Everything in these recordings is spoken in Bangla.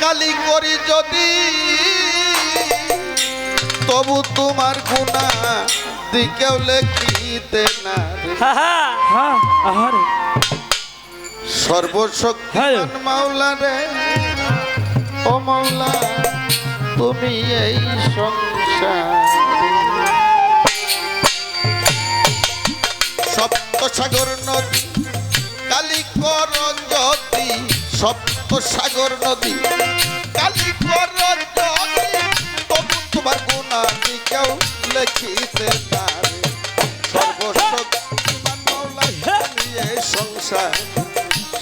কালি করি যদি তবু তোমার গুণা দিকেও লেখিতে না রে। সর্বশক্তিমান মাওলা রে, ও মাওলা তুমি এই সংসার সপ্ত সাগর নদী কালি কর যদি, সপ্ত সাগর নদী কালি কর যদি তবু তোমার গুণা দিকেও লেখিতে না রে। সর্বশক্তিমান মাওলা তুমি এই সংসার,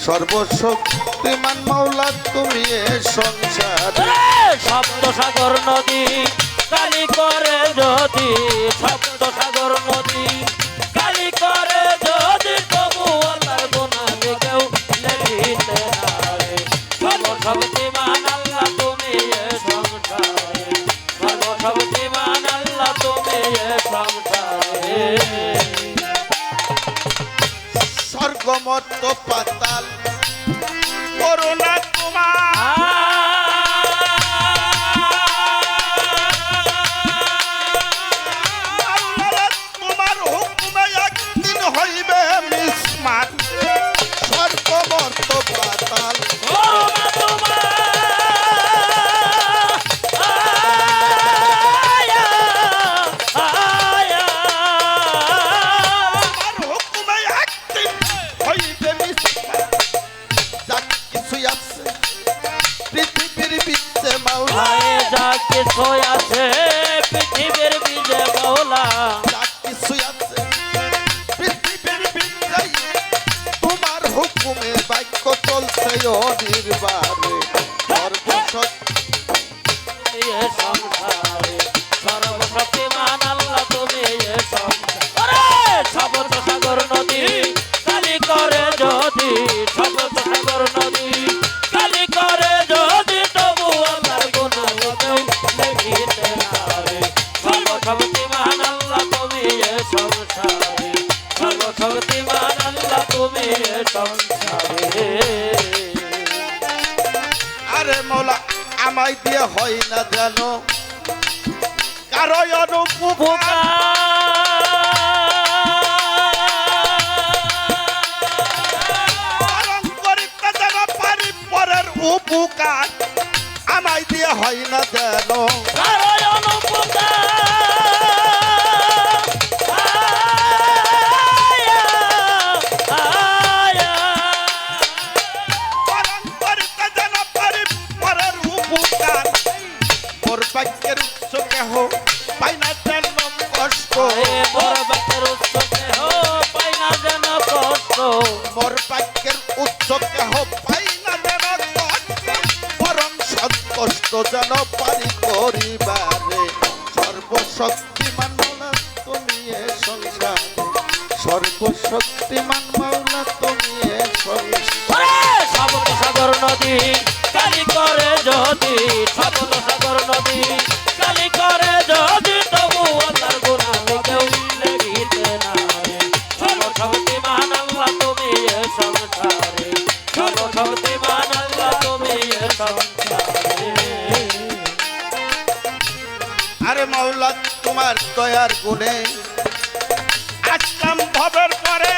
সর্বশক্তিমান মাওলা তুমি এই সংসার। সপ্ত সাগর নদী কালি করে যদি, সপ্ত সাগর নদী কালি করে যদি তবু আল্লাহর গুনাহ দিকেও লেখিতে না রে। সর্বশক্তিমান আল্লাহ তুমি এই সংসারে, সর্বশক্তিমান আল্লাহ তুমি এই সংসারে। স্বর্গমর্ত পাতাল করুণা তোমার, তোমার হুকুমে একদিন হইবে মিসমার। স্বর্গমর্ত পাতাল করুণা তোমার, কিছুই আছে পৃথিবীর বীজে মাওলা, যা কিছুই আছে পৃথিবীর বীজে তোমার হুকুমে বাক্য চলছে অনির্বাণে। সংসারে সর্বশক্তিমান আল্লাহ তুমি এই সংসারে। সপ্ত সাগর নদী কালি করে যদি, সপ্ত সাগর নদী কালি করে যদি তবু আল্লাহর গুনাহ দিকেও লেখিতে না রে। সর্বশক্তিমান আল্লাহ তুমি এই সংসারে, সর্বশক্তিমান আল্লাহ তুমি এই সংসারে। আরে মৌলা আমায় দিয়ে হয় না জানো কারো অনুপকার, করিতে যেন পারি পরের উপকার। আমায় দিয়ে হয় না জানো কারো অনুপকার, করিতে যেন পারি পরের উপকার। মোর বাক্যের উচ্চ কেহ পাই না যেন কষ্ট, মোর বাক্যের উচ্চ কেহ পাই না যেন কষ্ট, মোর বাক্যের উচ্চ কেহ পাই না যেন কষ্ট, বরং সন্তুষ্ট যেন পারি করিবারে। সর্বশক্তিমান মাওলা তুমি এ সংসারে, সর্বশক্তিমান মাওলা তুমি এ সংসারে। সপ্ত সাগর নদী কালি করে যদি, সপ্ত সাগর নদী কালি করে যদি তবু আল্লাহর গুনাহ দিকেও লেখিতে না রে। সর্বশক্তিমান আল্লাহ তুমি এই সংসারে, সর্বশক্তিমান আল্লাহ তুমি এই সংসারে। আরে মাওলা তোমার দয়ার গুণে আসলাম ভবের পরে,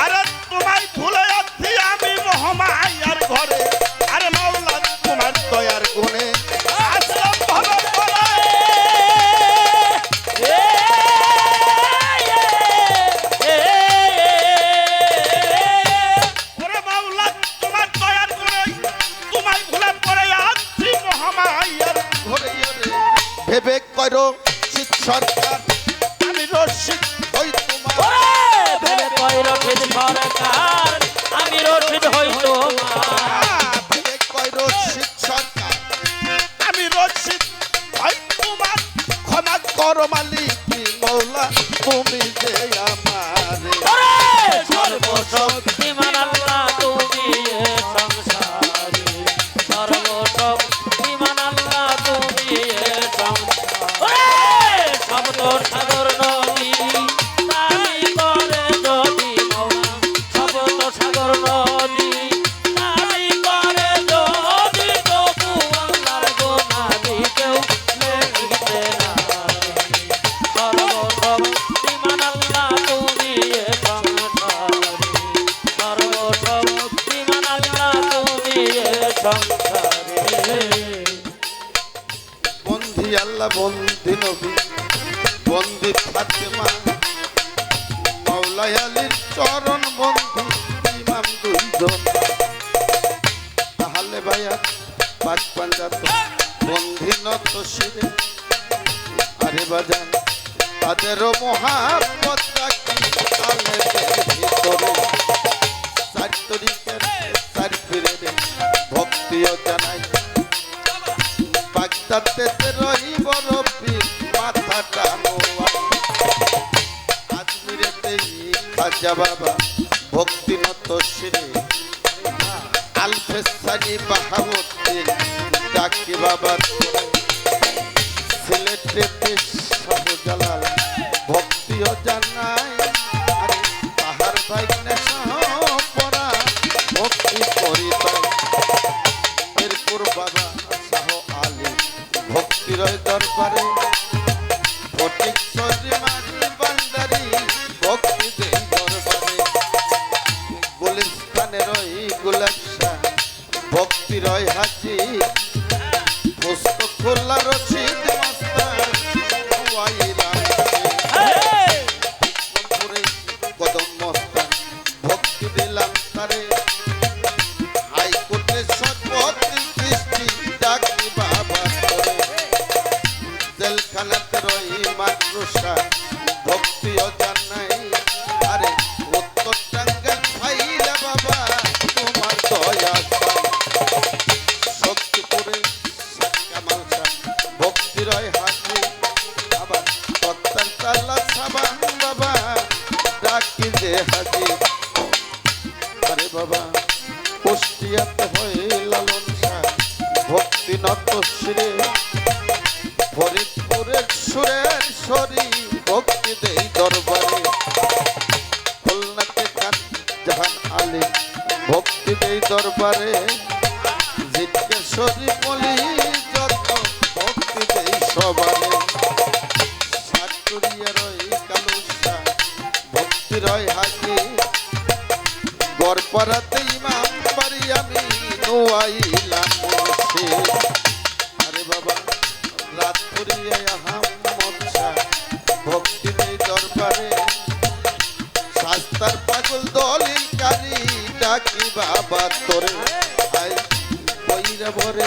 আরে তোমায় ভুলে যাচ্ছি আমি মহামায়ার ঘরে। আরে মাওলা তোমার দয়ার গুণে আসলাম ভবের পরে, ওরে মাওলা তোমার দয়ার গুণে তোমায় ভুলে পড়ে যাচ্ছি মহামায়ার ঘরে। ভেবে করো শীত সরকার আমি রসিক হই তোমার, ভেবে কই রশিদ সরকার আমি রশিদ হই তোমার, ভেবে কই রসিক সরকার আমি রসিক হই তোমার। ক্ষমা করো মালিক মৌলা তুমি যে আমারে, সর্বশক্তিমান আল্লাহ তুমি এ সংসারে, সর্বশক্তিমান আল্লাহ তুমি এ সংসারে। সপ্ত সাগর নদী কালি করে যদি মাওলা, সপ্ত আল্লাহ বন্দি নবী বন্দি ফাতেমা মাওলাই আলীর চরণ বন্ধু ইমাম দুইজন তাহলে ভাইয়া পাক পাঞ্জাত বন্ধি নত শিরে আরে বাজান তাদেরও মহাব্বত রাখি আলেদের ভিতরে চার তরিকের চার পীরের ভক্তিও জানাই বাগদাতে রহিব রব্বির মাথাটা নোয়াই আজমিরেতে খাজা বাবা ভক্তি নত শিরে আলফেসানি বাহাবুদ্দিন ডাকি বাবা সিলেটেতে শাহজালাল ভক্তিও জানাই আরে তাহার ভাইনে পড়া ভক্তি করি তাই এরপর বাবা শাহ আলী ভক্তির দরবারে ফটিকছড়ি মাঝি বান্দারি ভক্তি দেই দরবারে গুলিস্তানের ওই গোলাপ শাহ ভক্তির হাজি খোলা রশিদ মাস্টার ওয়াইরা কদম মস্তান ভক্তি দিলাম তারে হাইকোর্টে সর্বত্র দৃষ্টি ডাকি বাবা করে জেলখানাতে রই মাদ্রাসা ভক্তিও জানাই আরে উত্তর টাঙ্গাইল ফাইলা বাবা তোমার দয়া চাই শক্তিপুরে কামাল শাহ ভক্তির হাজি আবার সত্তর তালা সাবান বাবা ডাকি যে হাজি আরে বাবা কুষ্টিয়াতে হয়ে লালন শাহ ভক্তি নত শিরে ফরিদপুরের সুরের শরী ভক্তি দেই দরবারে খুলনাতে খান জাহান আলী ভক্তি দেই দরবারে জিজ্ঞেশ্বরী বলি যত ভক্তি দেই সবারে সাটুরিয়ার ওই কালুসা ভক্তি রয় হাজি গড়পাড়াতে ইমাম বাড়ি আমি নোয়াইলাম মুর্শিদ আরে বাবা রাতপুরিয়ায় আহমদ শাহ ভক্তি দেই দরবারে শাস্তার পাগল দলিল কারি ডাকি বাবা তোরে আই কইরা ভরে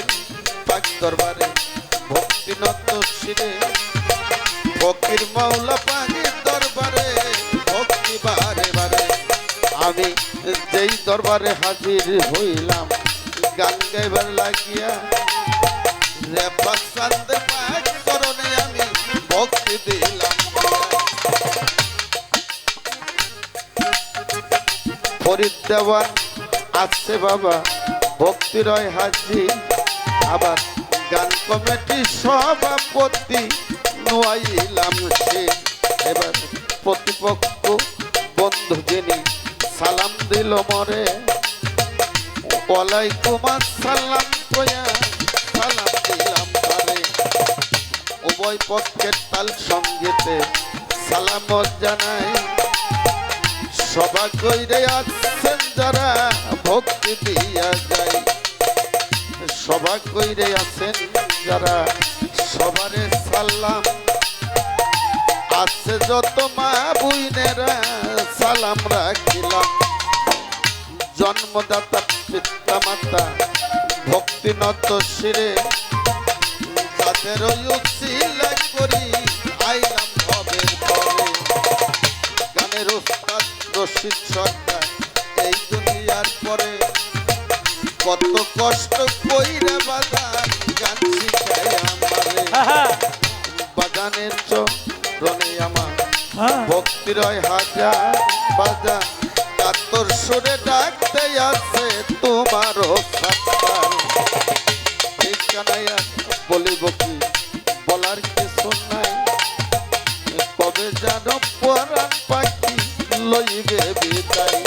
পাক দরবারে ভক্তি নত শিরে ফকির মাওলা পাগের দরবারে ভক্তি বারে বারে আমি যেই দরবারে হাজির হইলাম গান গাইবার লাগিয়া রেফা চাঁদের পাক চরণে আমি ভক্তি দিলাম ফরিদ দেওয়ান আছে বাবা ভক্তি রয় হাজি আবার গান কমিটি সভাপতি নোয়াইলাম সে এবার প্রতিপক্ষ বন্ধু যিনি সালাম দিল মরে ওয়ালাইকুম আসসালাম কয়া সালাম দিলাম তারে উভয় পক্ষের তাল সঙ্গীতে সালাম জানাই সভা কইরে আছেন যারা ভক্তি দিয়া যায় সভা কইরে আছেন যারা সবারে সালাম আছে যত মা বুইনেরা সালাম রাখিলাম জন্মদাতা পিতা মাতা ভক্তি নত শিরে যাদের উচিলা করি আইলাম ভবের পরে গানের উস্তাদ রশিদ সরকার এই দুনিয়ার পরে কত কষ্ট কইরা বাজান গান শিখায় আমারে বাগানের চরণে আমার ভক্তির হাজার বাজান কাতর সুরে ডাকতে আছে তোমারও সাত্তার ঠিকানায় বলিব কি বলার কিছু নাই কবে জানো পরাণ পাখি লইবে বিদায়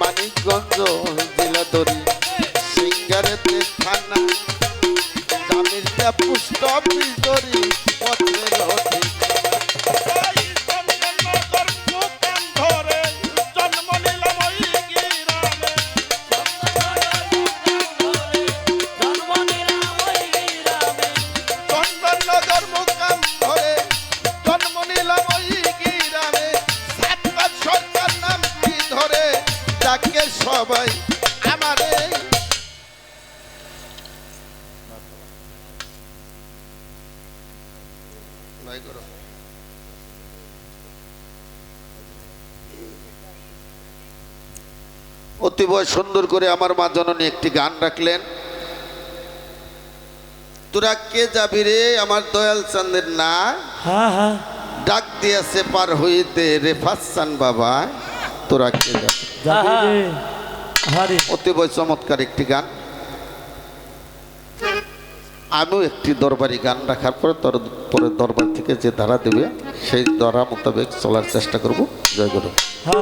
মানিকগঞ্জ জেলাদরি সিঙ্গারেতে থানা জামিরটা পুষ্ট বিদরি পথের ঠিকানা ডাকে সবাই আমারে ভাই করো। অতীব সুন্দর করে আমার মা জননী একটি গান রাখলেন। তোরা কে যাবি রে আমার দয়াল চাঁদের না, হ্যাঁ হ্যাঁ ডাক দিয়েছে পার হইতে রে ফাসান বাবা, তোরা কে যাবি। যাবি রে হারি অতীব চমৎকার একটি গান। আমিও একটি দরবারি গান রাখার পরে তোর পরে দরবার থেকে যে ধারা দেবে সেই ধারা মোতাবেক চলার চেষ্টা করব। জয় গুরু। হ্যাঁ